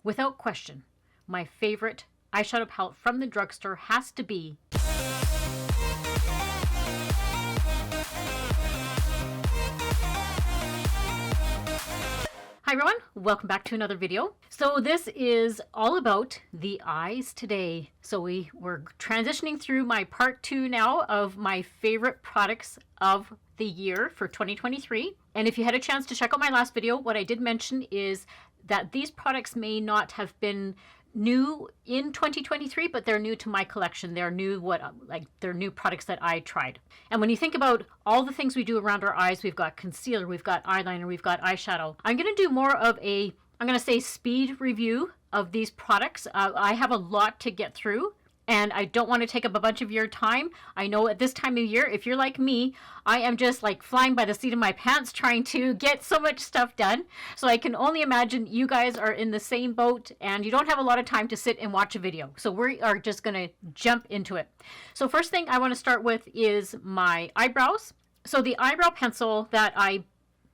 without question, my favorite eyeshadow palette from the drugstore has to be Hi everyone, welcome back to another video. So this is all about the eyes today. So we're transitioning through my part 2 now of my favorite products of the year for 2023. And if you had a chance to check out my last video, what I did mention is that these products may not have been new in 2023, but they're new to my collection. They're new they're new products that I tried. And when you think about all the things we do around our eyes, we've got concealer, we've got eyeliner, we've got eyeshadow. I'm going to do more of a, I'm going to say speed review of these products. I have a lot to get through, and I don't want to take up a bunch of your time. I know at this time of year, if you're like me, I am just like flying by the seat of my pants trying to get so much stuff done. So I can only imagine you guys are in the same boat and you don't have a lot of time to sit and watch a video. So we are just going to jump into it. So first thing I want to start with is my eyebrows. So the eyebrow pencil that I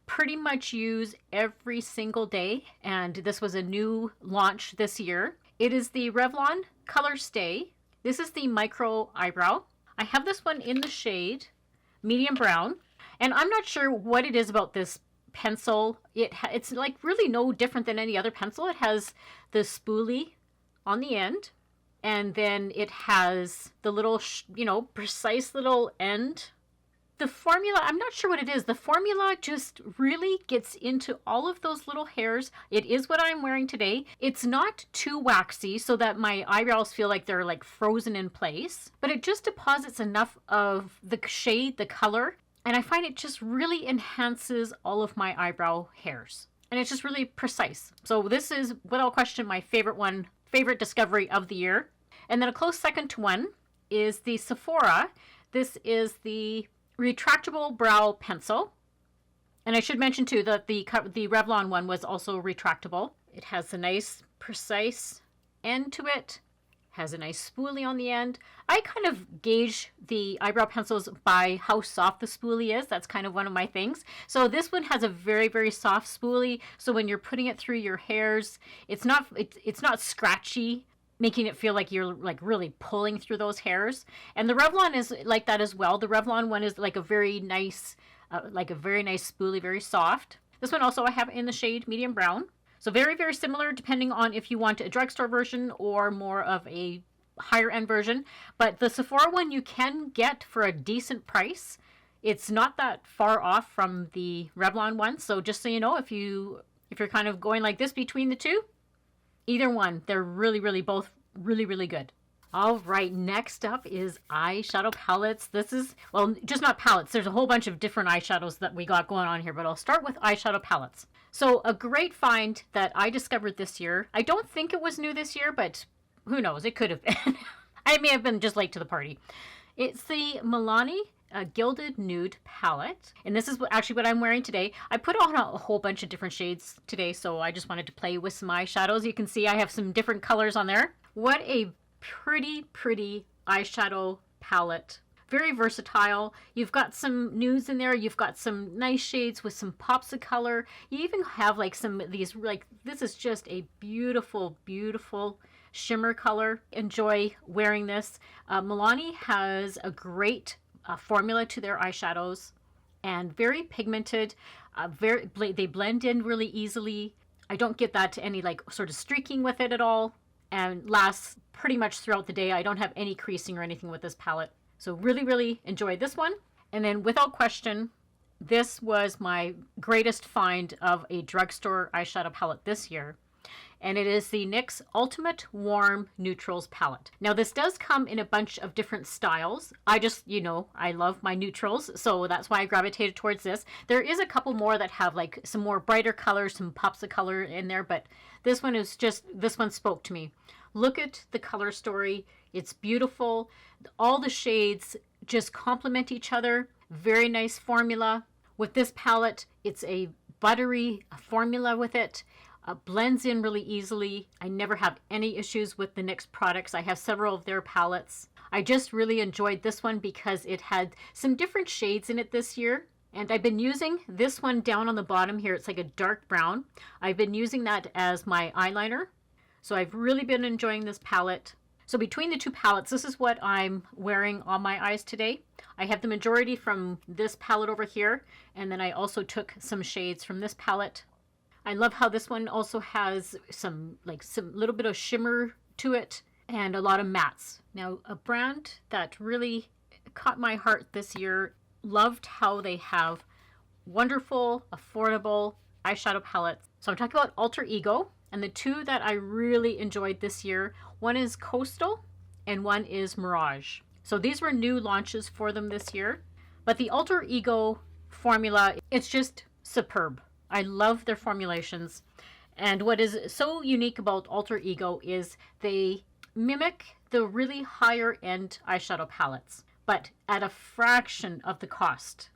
pretty much use every single day, and this was a new launch this year. It is the Revlon Color Stay. This is the micro eyebrow. I have this one in the shade medium brown, and I'm not sure what it is about this pencil. It's like really no different than any other pencil. It has the spoolie on the end, and then it has the little, precise little end. The formula, I'm not sure what it is. The formula just really gets into all of those little hairs. It is what I'm wearing today. It's not too waxy so that my eyebrows feel like they're like frozen in place, but it just deposits enough of the shade, the color, and I find it just really enhances all of my eyebrow hairs. And it's just really precise. So this is, without question, my favorite discovery of the year. And then a close second to one is the Sephora. This is the retractable brow pencil, and I should mention too that the Revlon one was also retractable. It has a nice precise end to it, has a nice spoolie on the end. I kind of gauge the eyebrow pencils by how soft the spoolie is. That's kind of one of my things. So this one has a very, very soft spoolie, so when you're putting it through your hairs, it's not scratchy, making it feel like you're like really pulling through those hairs. And the Revlon is like that as well. The Revlon one is like a very nice spoolie, very soft. This one also I have in the shade medium brown. So very, very similar depending on if you want a drugstore version or more of a higher end version. But the Sephora one you can get for a decent price. It's not that far off from the Revlon one. So just so you know, if you're kind of going like this between the two, either one, they're really, really both really, really good. All right, next up is eyeshadow palettes. This is, well, just not palettes. There's a whole bunch of different eyeshadows that we got going on here, but I'll start with eyeshadow palettes. So a great find that I discovered this year. I don't think it was new this year, but who knows? It could have been. I may have been just late to the party. It's the Milani Gilded Nude palette, and this is actually what I'm wearing today. I put on a whole bunch of different shades today, so I just wanted to play with some eyeshadows. You can see I have some different colors on there. What a pretty eyeshadow palette. Very versatile. You've got some nudes in there. You've got some nice shades with some pops of color. You even have like some of these, like this is just a beautiful, beautiful shimmer color. Enjoy wearing this. Milani has a great formula to their eyeshadows, and very pigmented, they blend in really easily. I don't get that to any like sort of streaking with it at all, and lasts pretty much throughout the day. I don't have any creasing or anything with this palette, so really, really enjoy this one. And then without question, this was my greatest find of a drugstore eyeshadow palette this year, and it is the NYX Ultimate Warm Neutrals palette. Now this does come in a bunch of different styles. I just, I love my neutrals, so that's why I gravitated towards this. There is a couple more that have like some more brighter colors, some pops of color in there, but this one spoke to me. Look at the color story. It's beautiful. All the shades just complement each other. Very nice formula. With this palette, it's a buttery formula with it. Blends in really easily. I never have any issues with the NYX products. I have several of their palettes. I just really enjoyed this one because it had some different shades in it this year. And I've been using this one down on the bottom here. It's like a dark brown. I've been using that as my eyeliner. So I've really been enjoying this palette. So between the two palettes, this is what I'm wearing on my eyes today. I have the majority from this palette over here, and then I also took some shades from this palette. I love how this one also has some little bit of shimmer to it and a lot of mattes. Now, a brand that really caught my heart this year, loved how they have wonderful, affordable eyeshadow palettes. So I'm talking about Alter Ego, and the two that I really enjoyed this year, one is Coastal and one is Mirage. So these were new launches for them this year, but the Alter Ego formula, it's just superb. I love their formulations. And what is so unique about Alter Ego is they mimic the really higher end eyeshadow palettes, but at a fraction of the cost.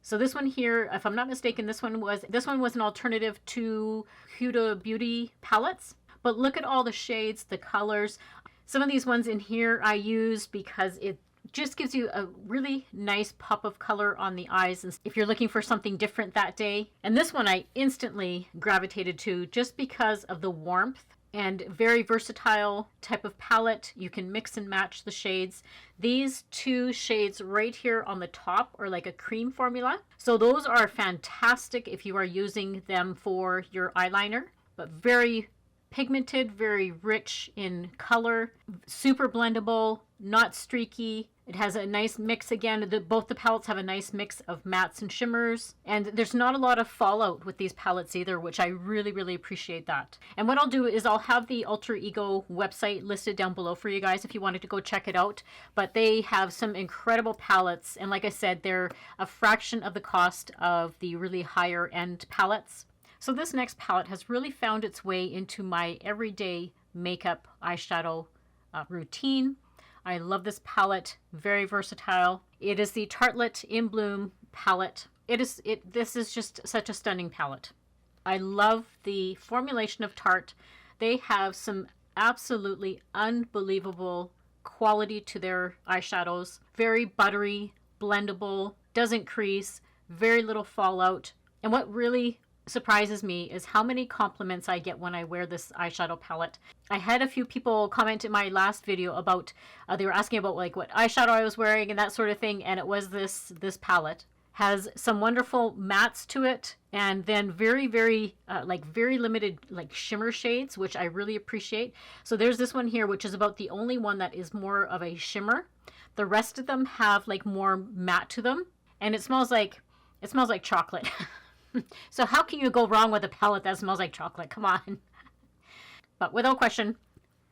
So this one here, if I'm not mistaken, this one was an alternative to Huda Beauty palettes. But look at all the shades, the colors. Some of these ones in here I use because it just gives you a really nice pop of color on the eyes and if you're looking for something different that day. And this one I instantly gravitated to just because of the warmth and very versatile type of palette. You can mix and match the shades. These two shades right here on the top are like a cream formula. So those are fantastic if you are using them for your eyeliner, but very pigmented, very rich in color, super blendable, not streaky. It has a nice mix again. Both the palettes have a nice mix of mattes and shimmers. And there's not a lot of fallout with these palettes either, which I really, really appreciate that. And what I'll do is I'll have the Alter Ego website listed down below for you guys if you wanted to go check it out. But they have some incredible palettes. And like I said, they're a fraction of the cost of the really higher end palettes. So this next palette has really found its way into my everyday makeup eyeshadow routine. I love this palette, very versatile. It is the Tarte In Bloom palette. This is just such a stunning palette. I love the formulation of Tarte. They have some absolutely unbelievable quality to their eyeshadows. Very buttery, blendable, doesn't crease, very little fallout. And what really surprises me is how many compliments I get when I wear this eyeshadow palette. I had a few people comment in my last video about, they were asking about like what eyeshadow I was wearing and that sort of thing, and it was this palette. Has some wonderful mattes to it, and then very limited like shimmer shades, which I really appreciate. So there's this one here, which is about the only one that is more of a shimmer. The rest of them have like more matte to them, and it smells like chocolate. So how can you go wrong with a palette that smells like chocolate? Come on. But without question,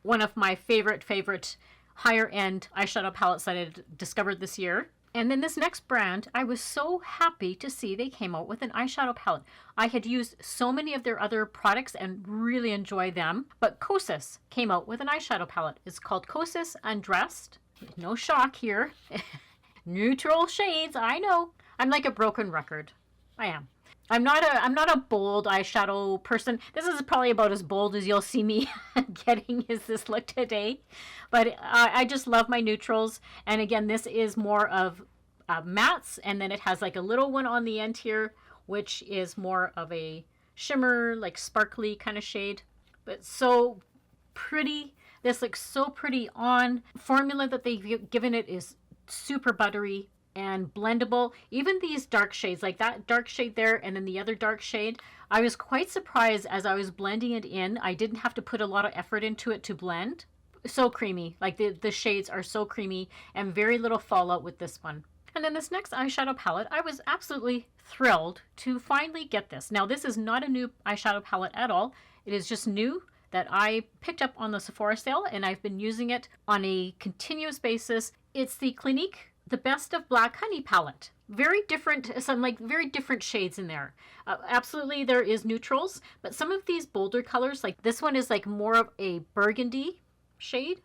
one of my favorite higher end eyeshadow palettes that I discovered this year. And then this next brand, I was so happy to see they came out with an eyeshadow palette. I had used so many of their other products and really enjoy them. But Kosas came out with an eyeshadow palette. It's called Kosas Undressed. No shock here. Neutral shades, I know. I'm like a broken record. I am. I'm not a bold eyeshadow person. This is probably about as bold as you'll see me getting is this look today. But I just love my neutrals. And again, this is more of mattes. And then it has like a little one on the end here, which is more of a shimmer, like sparkly kind of shade. But so pretty. This looks so pretty on. Formula that they've given it is super buttery and blendable. Even these dark shades, like that dark shade there and then the other dark shade, I was quite surprised as I was blending it in. I didn't have to put a lot of effort into it to blend. So creamy. Like the shades are so creamy and very little fallout with this one. And then this next eyeshadow palette, I was absolutely thrilled to finally get this. Now this is not a new eyeshadow palette at all. It is just new that I picked up on the Sephora sale and I've been using it on a continuous basis. It's the Clinique The Best of Black Honey palette. Very different, some like very different shades in there. Absolutely there is neutrals, but some of these bolder colors, like this one is like more of a burgundy shade.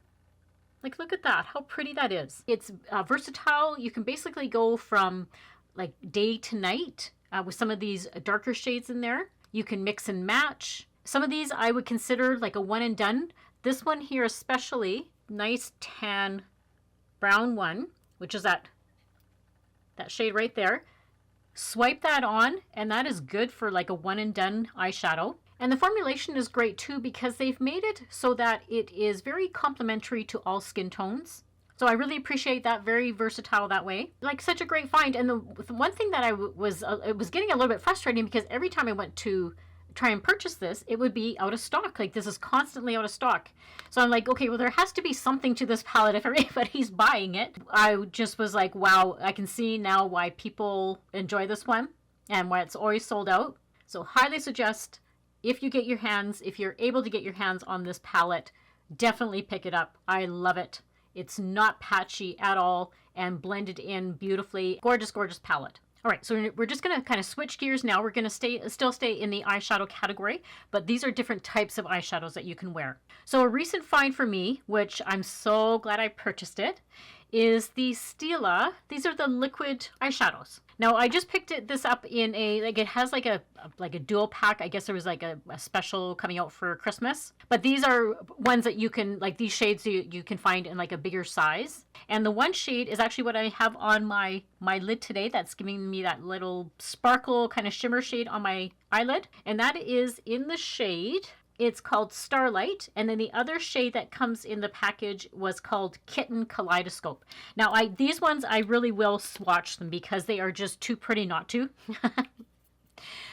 Like look at that, how pretty that is. It's versatile. You can basically go from like day to night with some of these darker shades in there. You can mix and match. Some of these I would consider like a one and done. This one here especially, nice tan brown one, which is that shade right there. Swipe that on and that is good for like a one and done eyeshadow. And the formulation is great too because they've made it so that it is very complementary to all skin tones. So I really appreciate that, very versatile that way. Like such a great find. And the one thing that it was getting a little bit frustrating because every time I went to try and purchase this, it would be out of stock. Like this is constantly out of stock. So I'm like, okay, well there has to be something to this palette if everybody's buying it. I just was like, wow, I can see now why people enjoy this one and why it's always sold out. So highly suggest if you're able to get your hands on this palette, definitely pick it up. I love it. It's not patchy at all and blended in beautifully. Gorgeous, gorgeous palette. All right, so we're just going to kind of switch gears now. We're going to still stay in the eyeshadow category, but these are different types of eyeshadows that you can wear. So a recent find for me, which I'm so glad I purchased it, is the Stila. These are the liquid eyeshadows. Now I just picked this up in it has like a dual pack. I guess there was like a special coming out for Christmas. But these are ones that you can, like these shades you can find in like a bigger size. And the one shade is actually what I have on my lid today. That's giving me that little sparkle kind of shimmer shade on my eyelid. And that is in the shade, it's called Starlight, and then the other shade that comes in the package was called Kitten Kaleidoscope. Now, these ones, I really will swatch them because they are just too pretty not to.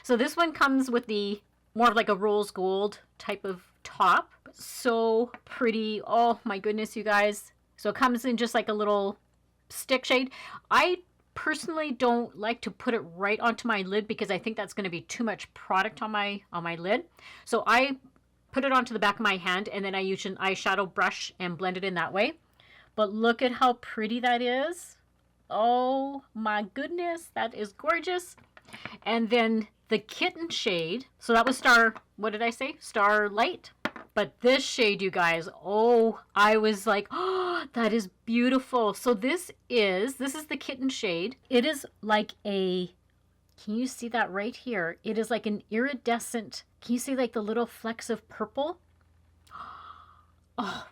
So this one comes with the more of like a rose gold type of top. So pretty. Oh my goodness, you guys. So it comes in just like a little stick shade. I personally don't like to put it right onto my lid because I think that's going to be too much product on my lid. So I put it onto the back of my hand and then I use an eyeshadow brush and blend it in that way. But look at how pretty that is. Oh my goodness, that is gorgeous. And then the Kitten shade, so that was what did I say? Starlight. But this shade, you guys, oh, I was like, oh, that is beautiful. So this is the Kitten shade. It is like can you see that right here? It is like an iridescent, can you see like the little flecks of purple? Oh,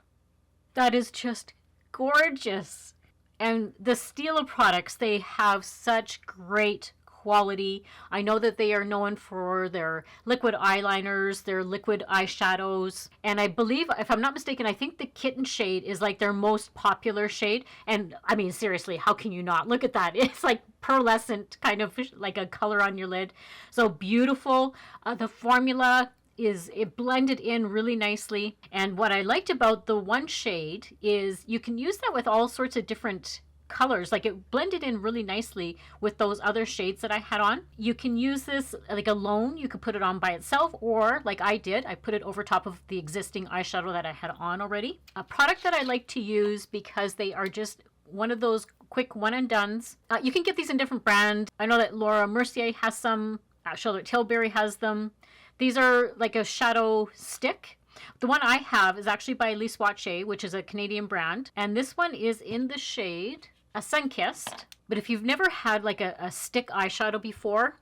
that is just gorgeous. And the Stila products, they have such great quality. I know that they are known for their liquid eyeliners, their liquid eyeshadows, and I believe, if I'm not mistaken, I think the Kitten shade is like their most popular shade. And I mean, seriously, how can you not? Look at that. It's like pearlescent, kind of like a color on your lid. So beautiful. The formula it blended in really nicely. And what I liked about the one shade is you can use that with all sorts of different colors. Like it blended in really nicely with those other shades that I had on. You can use this like alone. You could put it on by itself, or like I did, I put it over top of the existing eyeshadow that I had on already. A product that I like to use because they are just one of those quick one and dones. You can get these in different brands. I know that Laura Mercier has some. Charlotte Tilbury has them. These are like a shadow stick. The one I have is actually by Lise Watier, which is a Canadian brand. And this one is in the shade a Sunkissed. But if you've never had like a stick eyeshadow before,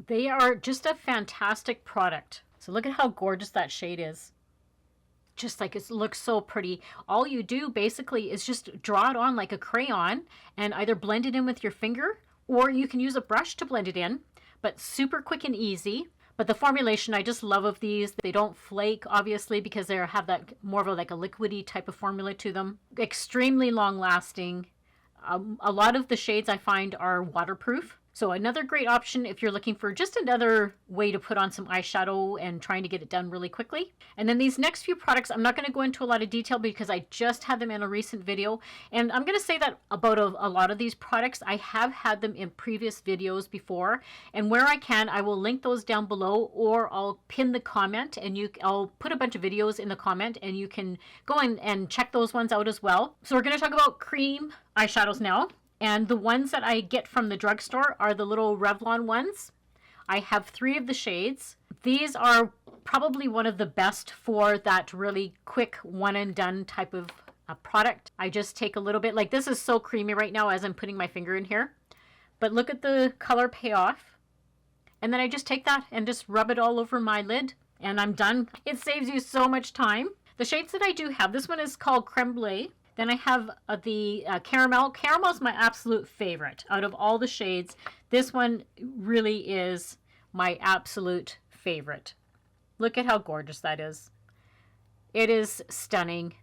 they are just a fantastic product. So look at how gorgeous that shade is. Just like it looks so pretty. All you do basically is just draw it on like a crayon and either blend it in with your finger, or you can use a brush to blend it in, but super quick and easy. But the formulation, I just love of these. They don't flake, obviously, because they have that more of like a liquidy type of formula to them. Extremely long lasting. A lot of the shades I find are waterproof. So another great option if you're looking for just another way to put on some eyeshadow and trying to get it done really quickly. And then these next few products, I'm not going to go into a lot of detail because I just had them in a recent video. And I'm going to say that about a lot of these products, I have had them in previous videos before. And where I can, I will link those down below, or I'll pin the comment and I'll put a bunch of videos in the comment and you can go in and check those ones out as well. So we're going to talk about Creme eyeshadows now. And the ones that I get from the drugstore are the little Revlon ones. I have 3 of the shades. These are probably one of the best for that really quick one and done type of product. I just take a little bit, like this is so creamy right now as I'm putting my finger in here. But look at the color payoff. And then I just take that and just rub it all over my lid and I'm done. It saves you so much time. The shades that I do have, this one is called Creme. Then I have the Caramel. Caramel is my absolute favorite out of all the shades. This one really is my absolute favorite. Look at how gorgeous that is. It is stunning.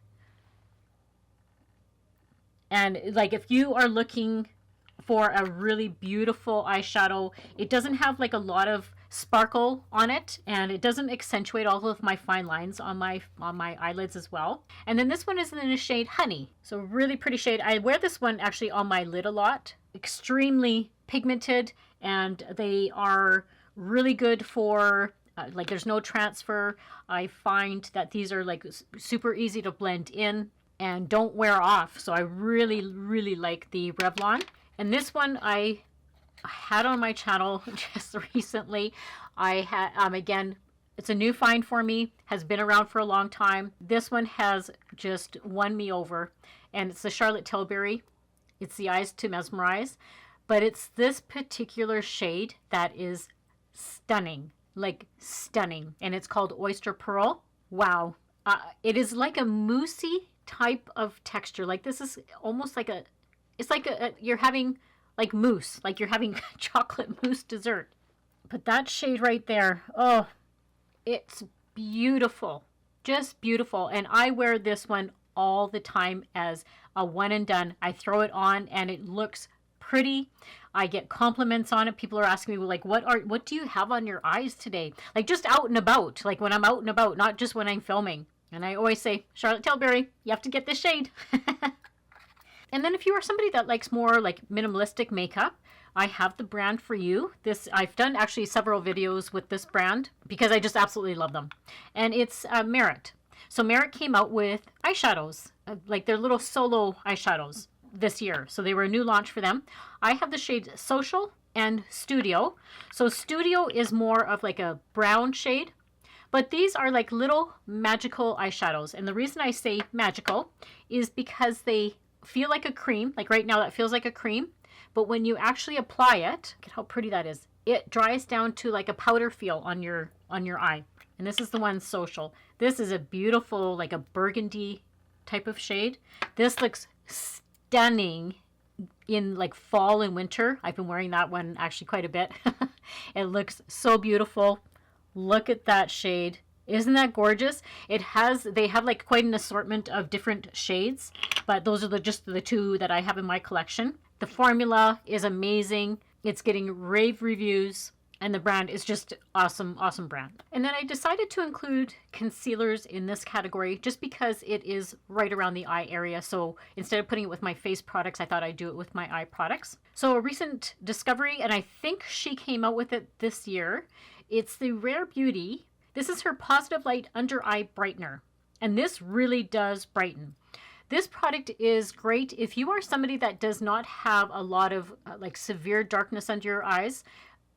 And like if you are looking for a really beautiful eyeshadow, it doesn't have like a lot of sparkle on it, and it doesn't accentuate all of my fine lines on my eyelids as well. And then this one is in the shade Honey. So really pretty shade. I wear this one actually on my lid a lot. Extremely pigmented, and they are really good for like there's no transfer. I find that these are like super easy to blend in and don't wear off. So I really, really like the Revlon. And this one I had on my channel just recently. I had, again, it's a new find for me, has been around for a long time. This one has just won me over, and it's the Charlotte Tilbury. It's the Eyes to Mesmerize, but it's this particular shade that is stunning, like stunning, and it's called Oyster Pearl. Wow. It is like a moussey type of texture. Like this is almost like a, it's like you're having like mousse, like you're having chocolate mousse dessert. But that shade right there, oh, it's beautiful, just beautiful. And I wear this one all the time as a one and done. I throw it on and it looks pretty. I get compliments on it. People are asking me like, what do you have on your eyes today? Like just out and about, like when I'm out and about, not just when I'm filming. And I always say, Charlotte Tilbury, you have to get this shade. And then if you are somebody that likes more like minimalistic makeup, I have the brand for you. This, I've done actually several videos with this brand because I just absolutely love them. And it's Merit. So Merit came out with eyeshadows, like their little solo eyeshadows this year. So they were a new launch for them. I have the shades Social and Studio. So Studio is more of like a brown shade, but these are like little magical eyeshadows. And the reason I say magical is because they feel like a cream. Like right now that feels like a cream, but when you actually apply it, look at how pretty that is. It dries down to like a powder feel on your eye. And this is the one Social. This is a beautiful, like a burgundy type of shade. This looks stunning in like fall and winter. I've been wearing that one actually quite a bit. It looks so beautiful. Look at that shade. Isn't that gorgeous? They have like quite an assortment of different shades, but those are just the two that I have in my collection. The formula is amazing. It's getting rave reviews, and the brand is just awesome, awesome brand. And then I decided to include concealers in this category just because it is right around the eye area. So instead of putting it with my face products, I thought I'd do it with my eye products. So a recent discovery, and I think she came out with it this year. It's the Rare Beauty. This is her Positive Light Under Eye Brightener, and this really does brighten. This product is great if you are somebody that does not have a lot of like severe darkness under your eyes.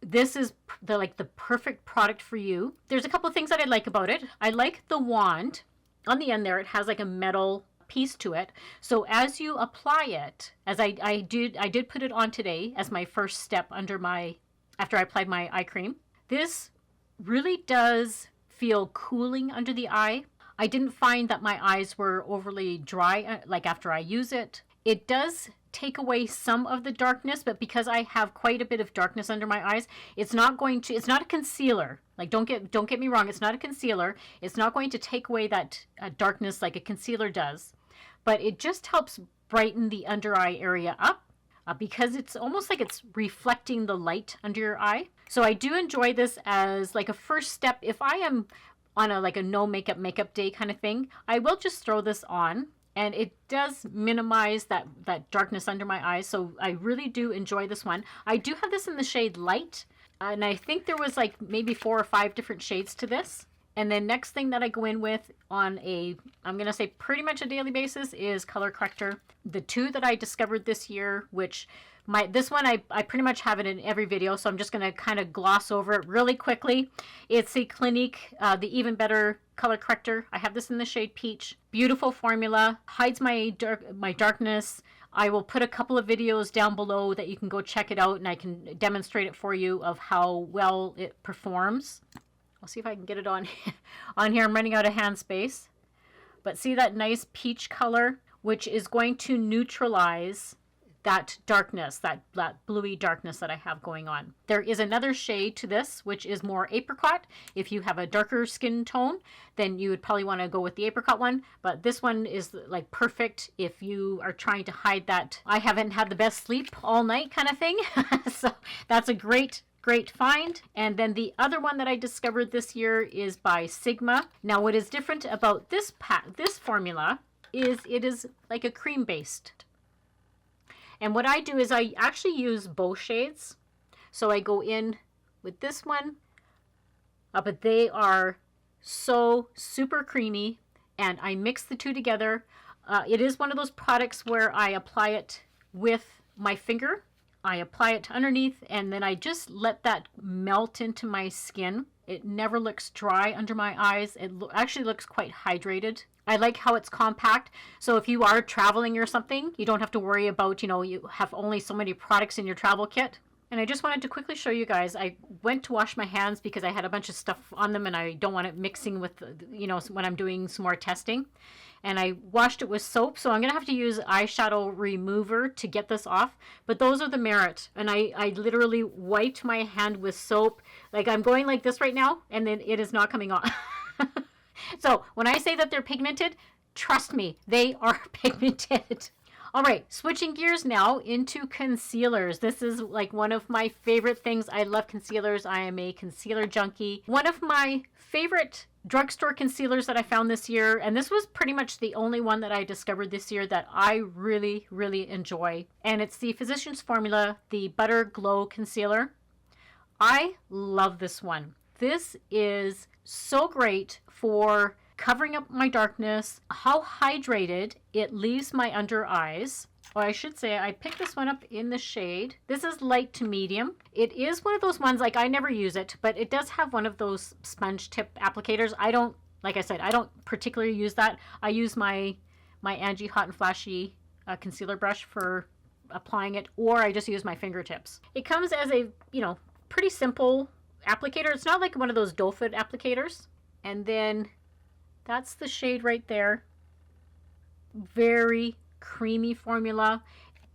This is the perfect product for you. There's a couple of things that I like about it. I like the wand on the end there. It has like a metal piece to it. So as you apply it, as I did put it on today as my first step after I applied my eye cream. This really does feel cooling under the eye. I didn't find that my eyes were overly dry like after I use it. It does take away some of the darkness, but because I have quite a bit of darkness under my eyes, it's not a concealer. Like don't get me wrong, it's not a concealer. It's not going to take away that darkness like a concealer does, but it just helps brighten the under eye area up. Because it's almost like it's reflecting the light under your eye. So I do enjoy this as like a first step. If I am on a no makeup day kind of thing, I will just throw this on, and it does minimize that darkness under my eyes. So I really do enjoy this one. I do have this in the shade Light, and I think there was like maybe 4 or 5 different shades to this. And then next thing that I go in with on I'm going to say pretty much a daily basis is Color Corrector. The two that I discovered this year, which this one I pretty much have it in every video, so I'm just going to kind of gloss over it really quickly. It's the Clinique, the Even Better Color Corrector. I have this in the shade Peach. Beautiful formula, hides my darkness. I will put a couple of videos down below that you can go check it out, and I can demonstrate it for you of how well it performs. I'll see if I can get it on here. I'm running out of hand space. But see that nice peach color, which is going to neutralize that darkness, that bluey darkness that I have going on. There is another shade to this, which is more apricot. If you have a darker skin tone, then you would probably want to go with the apricot one. But this one is like perfect if you are trying to hide that I haven't had the best sleep all night kind of thing. So that's a great find. And then the other one that I discovered this year is by Sigma. Now what is different about this formula is it is like a cream based. And what I do is I actually use both shades. So I go in with this one, but they are so super creamy, and I mix the two together. It is one of those products where I apply it with my finger. I apply it underneath, and then I just let that melt into my skin. It never looks dry under my eyes. It actually looks quite hydrated. I like how it's compact. So if you are traveling or something, you don't have to worry about, you have only so many products in your travel kit. And I just wanted to quickly show you guys, I went to wash my hands because I had a bunch of stuff on them and I don't want it mixing with, when I'm doing some more testing. And I washed it with soap, so I'm going to have to use eyeshadow remover to get this off. But those are the Merit. And I literally wiped my hand with soap. Like I'm going like this right now, and then it is not coming off. So when I say that they're pigmented, trust me, they are pigmented. All right, switching gears now into concealers. This is like one of my favorite things. I love concealers. I am a concealer junkie. One of my favorite drugstore concealers that I found this year, and this was pretty much the only one that I discovered this year that I really, really enjoy. And it's the Physicians Formula, the Butter Glow Concealer. I love this one. This is so great for covering up my darkness, how hydrated it leaves my under eyes. Or I should say I picked this one up in the shade. This is light to medium. It is one of those ones, like I never use it, but it does have one of those sponge tip applicators. Like I said, I don't particularly use that. I use my Angie Hot and Flashy concealer brush for applying it, or I just use my fingertips. It comes as a, pretty simple applicator. It's not like one of those doe foot applicators. And then that's the shade right there. Very creamy formula.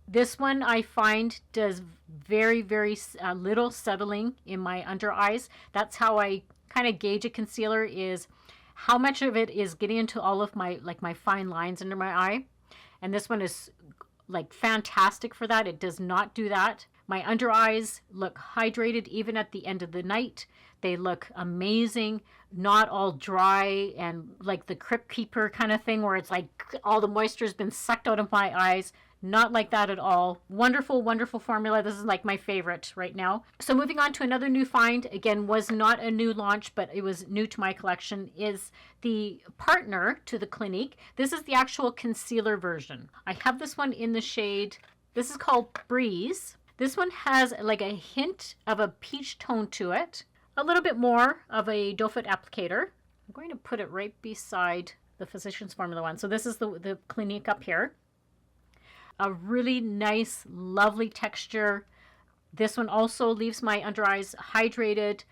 This one I find does very, very little settling in my under eyes. That's how I kind of gauge a concealer, is how much of it is getting into all of my fine lines under my eye. And this one is like fantastic for that. It does not do that. My under eyes look hydrated even at the end of the night. They look amazing, not all dry and like the Crypt Keeper kind of thing where it's like all the moisture has been sucked out of my eyes. Not like that at all. Wonderful, wonderful formula. This is like my favorite right now. So moving on to another new find, again, was not a new launch, but it was new to my collection, is the partner to the Clinique. This is the actual concealer version. I have this one in the shade, this is called Breeze. This one has like a hint of a peach tone to it. A little bit more of a doe foot applicator. I'm going to put it right beside the Physicians Formula one. So this is the Clinique up here. A really nice, lovely texture. This one also leaves my under eyes hydrated,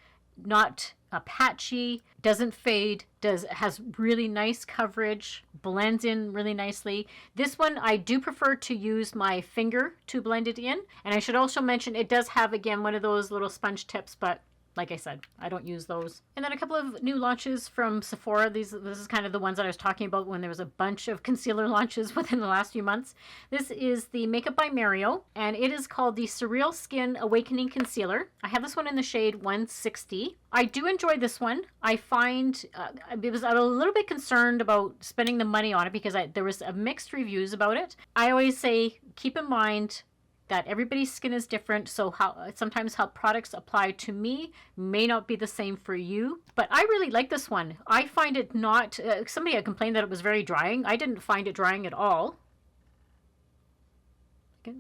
not patchy, doesn't fade, has really nice coverage, blends in really nicely. This one I do prefer to use my finger to blend it in. And I should also mention it does have, again, one of those little sponge tips, but like I said, I don't use those. And then a couple of new launches from Sephora. This is kind of the ones that I was talking about when there was a bunch of concealer launches within the last few months. This is the Makeup by Mario, and it is called the Surreal Skin Awakening Concealer. I have this one in the shade 160. I do enjoy this one. I find, I'm a little bit concerned about spending the money on it because there was mixed reviews about it. I always say, keep in mind that everybody's skin is different, so sometimes how products apply to me may not be the same for you. But I really like this one. I find it not, somebody had complained that it was very drying. I didn't find it drying at all.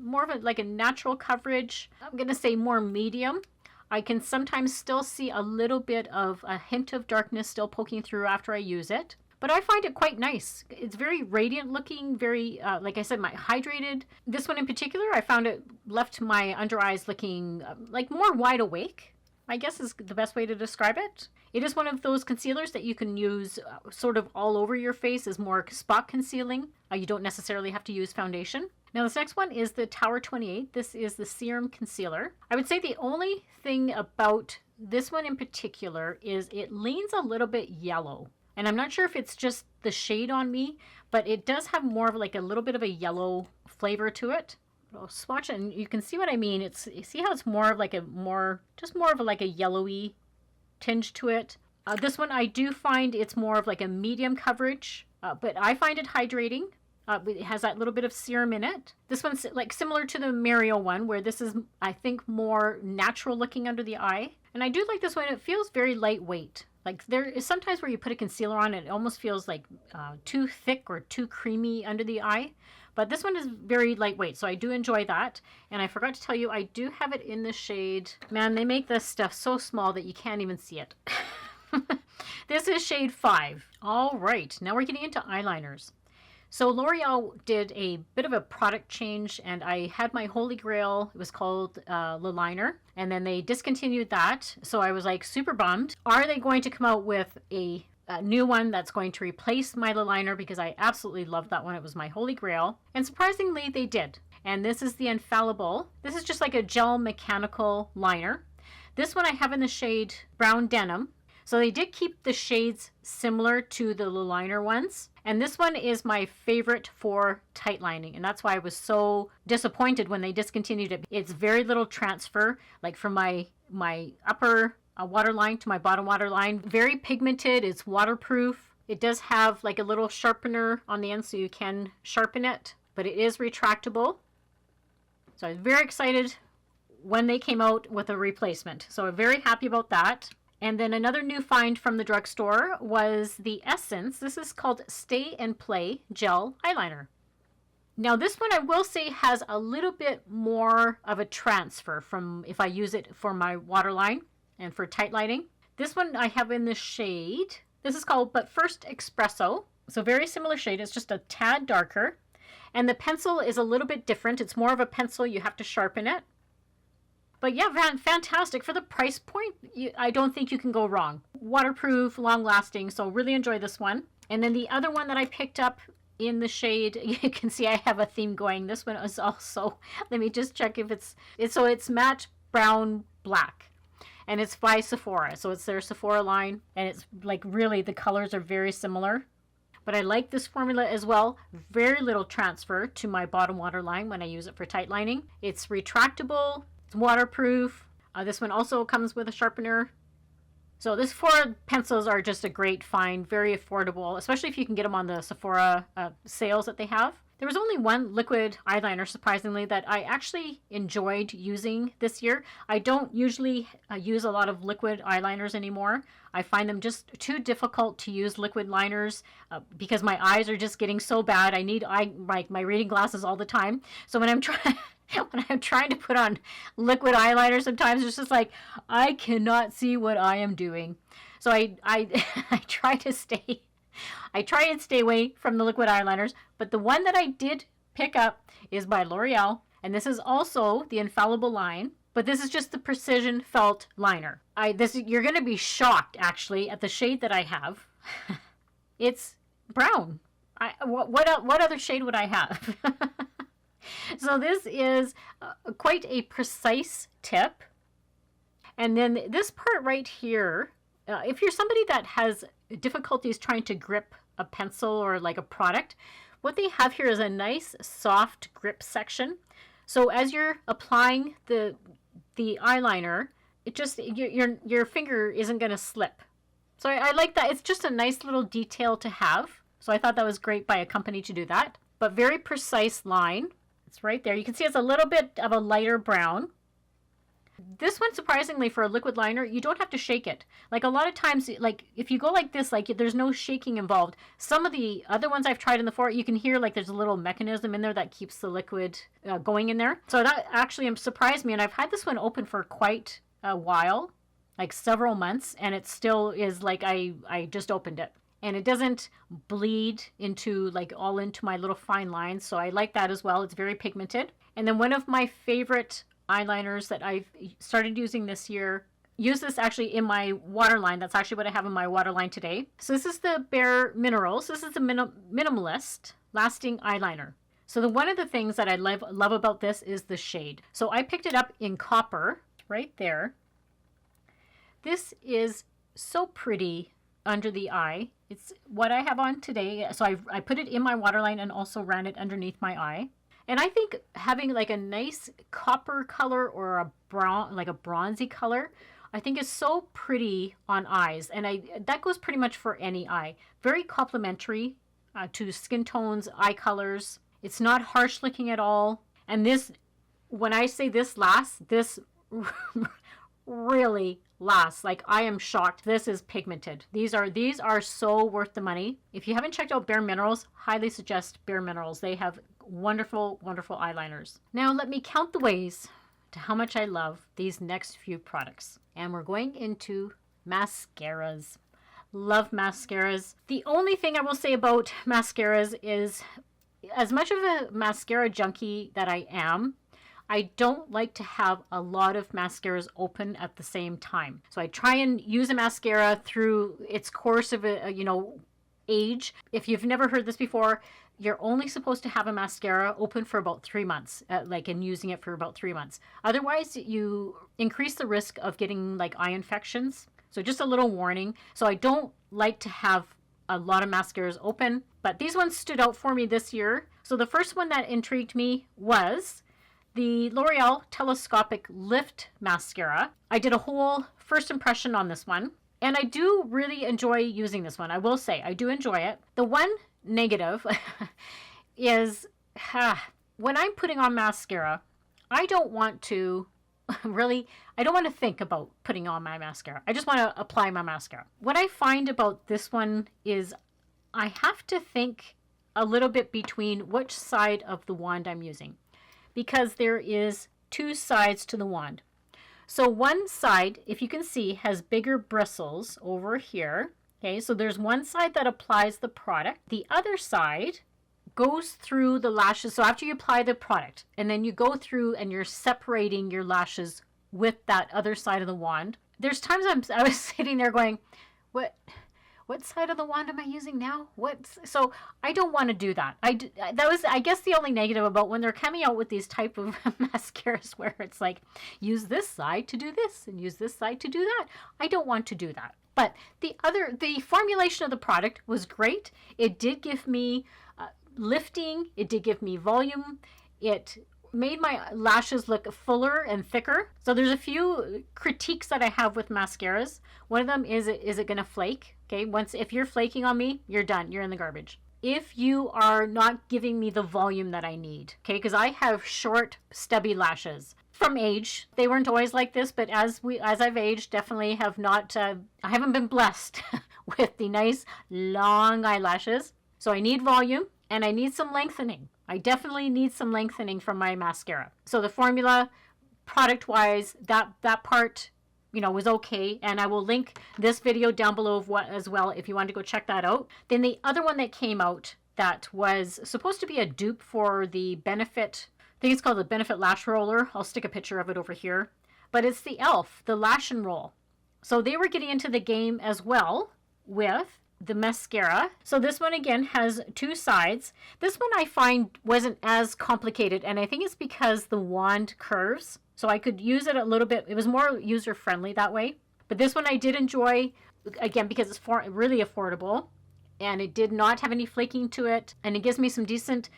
More of like a natural coverage. I'm going to say more medium. I can sometimes still see a little bit of a hint of darkness still poking through after I use it. But I find it quite nice. It's very radiant looking, very, like I said, my hydrated. This one in particular, I found it left my under eyes looking like more wide awake, I guess is the best way to describe it. It is one of those concealers that you can use sort of all over your face as more spot concealing. You don't necessarily have to use foundation. Now this next one is the Tower 28. This is the Serum Concealer. I would say the only thing about this one in particular is it leans a little bit yellow. And I'm not sure if it's just the shade on me, but it does have more of like a little bit of a yellow flavor to it. I'll swatch it and you can see what I mean. You see how it's more of like just more of like a yellowy tinge to it. This one I do find it's more of like a medium coverage, but I find it hydrating. It has that little bit of serum in it. This one's like similar to the Mario one, where this is, I think, more natural looking under the eye. And I do like this one. It feels very lightweight. Like there is sometimes where you put a concealer on, it almost feels like too thick or too creamy under the eye. But this one is very lightweight, so I do enjoy that. And I forgot to tell you, I do have it in the shade. Man, they make this stuff so small that you can't even see it. This is shade 5. All right, now we're getting into eyeliners. So L'Oreal did a bit of a product change, and I had my holy grail. It was called Liner, and then they discontinued that. So I was like super bummed. Are they going to come out with a new one that's going to replace my Liner? Because I absolutely loved that one. It was my holy grail. And surprisingly, they did. And this is the Infallible. This is just like a gel mechanical liner. This one I have in the shade Brown Denim. So they did keep the shades similar to the liner ones. And this one is my favorite for tight lining. And that's why I was so disappointed when they discontinued it. It's very little transfer, like from my upper waterline to my bottom waterline. Very pigmented, it's waterproof. It does have like a little sharpener on the end so you can sharpen it, but it is retractable. So I was very excited when they came out with a replacement. So I'm very happy about that. And then another new find from the drugstore was the Essence. This is called Stay and Play Gel Eyeliner. Now this one I will say has a little bit more of a transfer from if I use it for my waterline and for tight lining. This one I have in the shade. This is called But First Espresso. So very similar shade. It's just a tad darker. And the pencil is a little bit different. It's more of a pencil. You have to sharpen it. But yeah, fantastic. For the price point, I don't think you can go wrong. Waterproof, long-lasting, so really enjoy this one. And then the other one that I picked up in the shade, you can see I have a theme going. This one is also, let me just check if it's matte brown black. And it's by Sephora, so it's their Sephora line. And it's like really, the colors are very similar. But I like this formula as well. Very little transfer to my bottom waterline when I use it for tight lining. It's retractable. It's waterproof. This one also comes with a sharpener. So these 4 pencils are just a great find, very affordable, especially if you can get them on the Sephora sales that they have. There was only one liquid eyeliner, surprisingly, that I actually enjoyed using this year. I don't usually use a lot of liquid eyeliners anymore. I find them just too difficult to use liquid liners because my eyes are just getting so bad. I need my reading glasses all the time. So when I'm trying to put on liquid eyeliner, sometimes it's just like, I cannot see what I am doing. So I try and stay away from the liquid eyeliners. But the one that I did pick up is by L'Oreal. And this is also the Infallible line. But this is just the Precision Felt Liner. You're going to be shocked, actually, at the shade that I have. It's brown. What other shade would I have? So this is quite a precise tip. And then this part right here, if you're somebody that has difficulties trying to grip a pencil or like a product, what they have here is a nice soft grip section. So as you're applying the eyeliner, it just your finger isn't going to slip. So I like that. It's just a nice little detail to have. So I thought that was great by a company to do that. But very precise line. It's right there. You can see it's a little bit of a lighter brown. This one, surprisingly, for a liquid liner, you don't have to shake it. Like a lot of times, like if you go like this, like there's no shaking involved. Some of the other ones I've tried in the Sephora, you can hear like there's a little mechanism in there that keeps the liquid going in there. So that actually surprised me. And I've had this one open for quite a while, like several months, and it still is like I just opened it. And it doesn't bleed into like all into my little fine lines. So I like that as well. It's very pigmented. And then one of my favorite eyeliners that I've started using this year, use this actually in my waterline. That's actually what I have in my waterline today. So this is the Bare Minerals. This is the Minimalist Lasting Eyeliner. So one of the things that I love about this is the shade. So I picked it up in copper right there. This is so pretty under the eye. It's what I have on today. So I put it in my waterline and also ran it underneath my eye. And I think having like a nice copper color or a brown, like a bronzy color, I think is so pretty on eyes. And that goes pretty much for any eye. Very complimentary to skin tones, eye colors. It's not harsh looking at all. And this, when I say this lasts, this really lasts. Like, I am shocked. This is pigmented. These are so worth the money. If you haven't checked out Bare Minerals, highly suggest Bare Minerals. They have wonderful, wonderful eyeliners. Now let me count the ways to how much I love these next few products. And we're going into mascaras. Love mascaras. The only thing I will say about mascaras is, as much of a mascara junkie that I am, I don't like to have a lot of mascaras open at the same time. So I try and use a mascara through its course of age. If you've never heard this before, you're only supposed to have a mascara open for about 3 months, and using it for about 3 months. Otherwise, you increase the risk of getting like eye infections. So just a little warning. So I don't like to have a lot of mascaras open, but these ones stood out for me this year. So the first one that intrigued me was the L'Oreal Telescopic Lift Mascara. I did a whole first impression on this one, and I do really enjoy using this one. I will say, I do enjoy it. The one negative is when I'm putting on mascara, I don't want to think about putting on my mascara. I just want to apply my mascara. What I find about this one is I have to think a little bit between which side of the wand I'm using, because there is 2 sides to the wand. So one side, if you can see, has bigger bristles over here. Okay, so there's one side that applies the product. The other side goes through the lashes. So after you apply the product, and then you go through and you're separating your lashes with that other side of the wand. There's times I was sitting there going, what side of the wand am I using now? So I don't want to do that. That was, I guess, the only negative about when they're coming out with these type of mascaras where it's like, use this side to do this and use this side to do that. I don't want to do that. But the formulation of the product was great. It did give me lifting. It did give me volume. It made my lashes look fuller and thicker. So there's a few critiques that I have with mascaras. One of them is it going to flake? Okay, if you're flaking on me, you're done. You're in the garbage. If you are not giving me the volume that I need, okay, because I have short, stubby lashes from age. They weren't always like this, but as I've aged, definitely have not. I haven't been blessed with the nice long eyelashes. So I need volume and I need some lengthening. I definitely need some lengthening from my mascara. So the formula, product-wise, that part, was okay. And I will link this video down below as well if you want to go check that out. Then the other one that came out that was supposed to be a dupe for the Benefit, I think it's called the Benefit Lash Roller. I'll stick a picture of it over here. But it's the e.l.f., the Lash and Roll. So they were getting into the game as well with the mascara. So this one again has 2 sides. This one I find wasn't as complicated, and I think it's because the wand curves. So I could use it a little bit. It was more user friendly that way. But this one I did enjoy, again, because it's really affordable, and it did not have any flaking to it, and it gives me some decent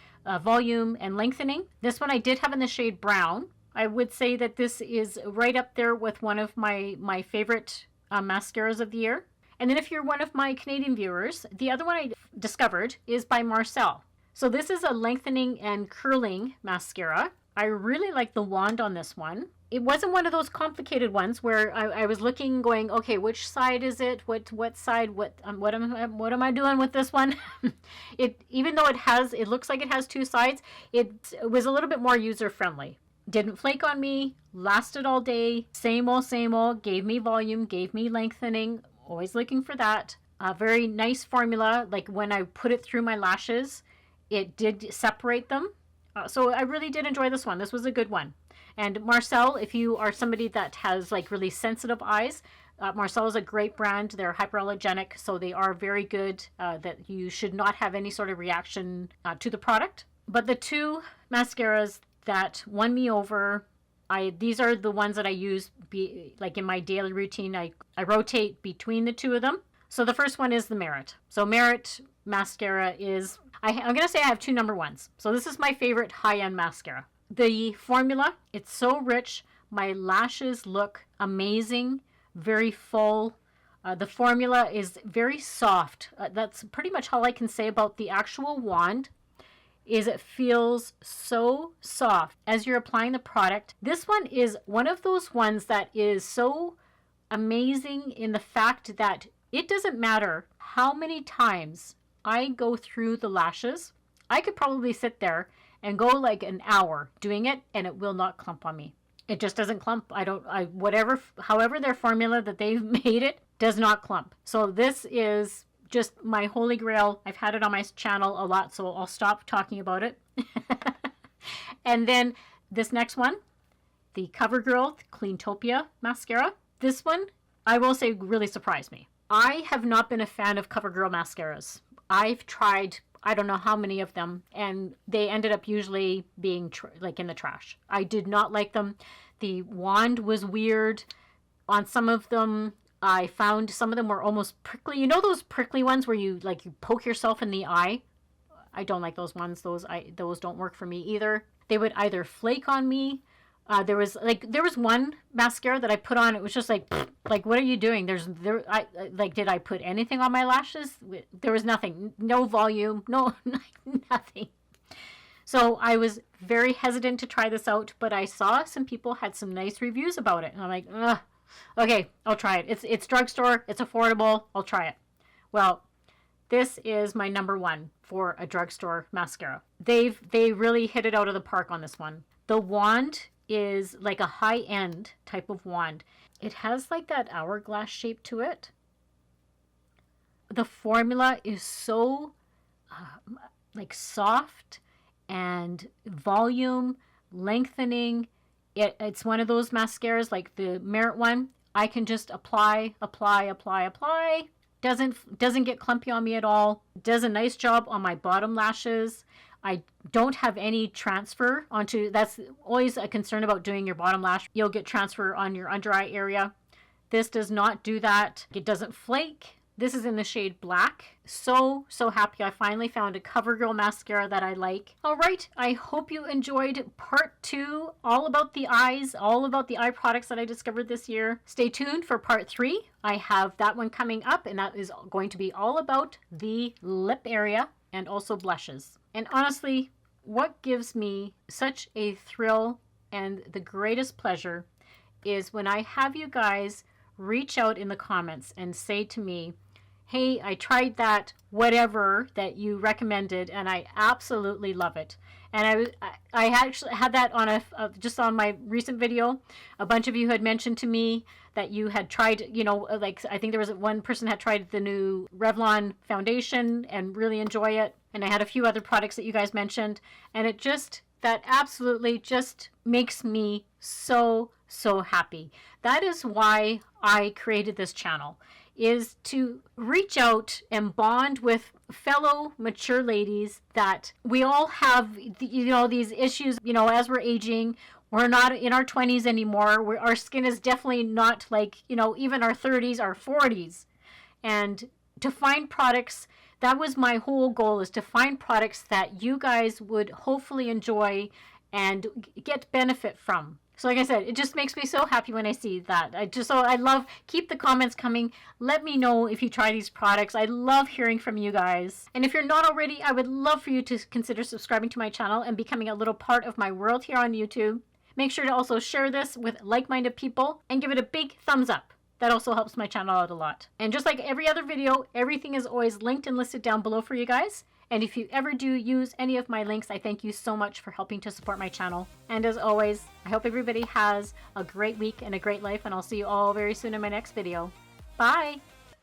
volume and lengthening. This one I did have in the shade brown. I would say that this is right up there with one of my favorite mascaras of the year. And then if you're one of my Canadian viewers, the other one I discovered is by Marcelle. So this is a lengthening and curling mascara. I really like the wand on this one. It wasn't one of those complicated ones where I was looking, going, okay, which side is it? What side? What am I doing with this one? Even though it looks like it has 2 sides, it was a little bit more user friendly. Didn't flake on me, lasted all day, same old, gave me volume, gave me lengthening. Always looking for that. Very nice formula. Like when I put it through my lashes, it did separate them. So I really did enjoy this one. This was a good one. And Marcelle, if you are somebody that has like really sensitive eyes, Marcelle is a great brand. They're hyperallergenic, so they are very good. That you should not have any sort of reaction to the product. But the two mascaras that won me over, these are the ones that I use like in my daily routine. I rotate between the two of them. So the first one is the Merit. So Merit mascara is, I'm going to say I have two number ones. So this is my favorite high-end mascara. The formula, it's so rich. My lashes look amazing, very full. The formula is very soft. That's pretty much all I can say about the actual wand. Is it feels so soft as you're applying the product. This one is one of those ones that is so amazing in the fact that it doesn't matter how many times I go through the lashes. I could probably sit there and go like an hour doing it and it will not clump on me. It just doesn't clump. However their formula that they've made it does not clump. So this is just my holy grail. I've had it on my channel a lot, so I'll stop talking about it. And then this next one, the Covergirl Cleantopia mascara. This one, I will say, really surprised me. I have not been a fan of Covergirl mascaras. I've tried, I don't know how many of them, and they ended up usually being like in the trash. I did not like them. The wand was weird. On some of them, I found some of them were almost prickly. You know those prickly ones where you poke yourself in the eye? I don't like those ones. Those don't work for me either. They would either flake on me. There was one mascara that I put on. It was just like what are you doing? Did I put anything on my lashes? There was nothing. No volume. No, nothing. So I was very hesitant to try this out, but I saw some people had some nice reviews about it. And I'm like, ugh. Okay, I'll try it. It's drugstore. It's affordable. I'll try it. Well, this is my number one for a drugstore mascara. They really hit it out of the park on this one. The wand is like a high-end type of wand. It has like that hourglass shape to it. The formula is so like soft and volume, lengthening. It's one of those mascaras like the Merit one. I can just apply. Doesn't get clumpy on me at all. Does a nice job on my bottom lashes. I don't have any transfer onto, that's always a concern about doing your bottom lash. You'll get transfer on your under eye area. This does not do that. It doesn't flake. This is in the shade Black. So happy I finally found a CoverGirl mascara that I like. All right, I hope you enjoyed part 2, all about the eyes, all about the eye products that I discovered this year. Stay tuned for part 3. I have that one coming up, and that is going to be all about the lip area and also blushes. And honestly, what gives me such a thrill and the greatest pleasure is when I have you guys reach out in the comments and say to me, hey, I tried that whatever that you recommended and I absolutely love it. And I actually had that on just on my recent video. A bunch of you had mentioned to me that you had tried, like I think there was one person had tried the new Revlon foundation and really enjoy it. And I had a few other products that you guys mentioned, and that absolutely just makes me so happy. That is why I created this channel, is to reach out and bond with fellow mature ladies that we all have, these issues, as we're aging. We're not in our 20s anymore. Our skin is definitely not like, even our 30s, our 40s. And to find products, that was my whole goal, is to find products that you guys would hopefully enjoy and get benefit from. So like I said, it just makes me so happy when I see that. I love, keep the comments coming. Let me know if you try these products. I love hearing from you guys. And if you're not already, I would love for you to consider subscribing to my channel and becoming a little part of my world here on YouTube. Make sure to also share this with like-minded people and give it a big thumbs up. That also helps my channel out a lot. And just like every other video, everything is always linked and listed down below for you guys. And if you ever do use any of my links, I thank you so much for helping to support my channel. And as always, I hope everybody has a great week and a great life, and I'll see you all very soon in my next video. Bye!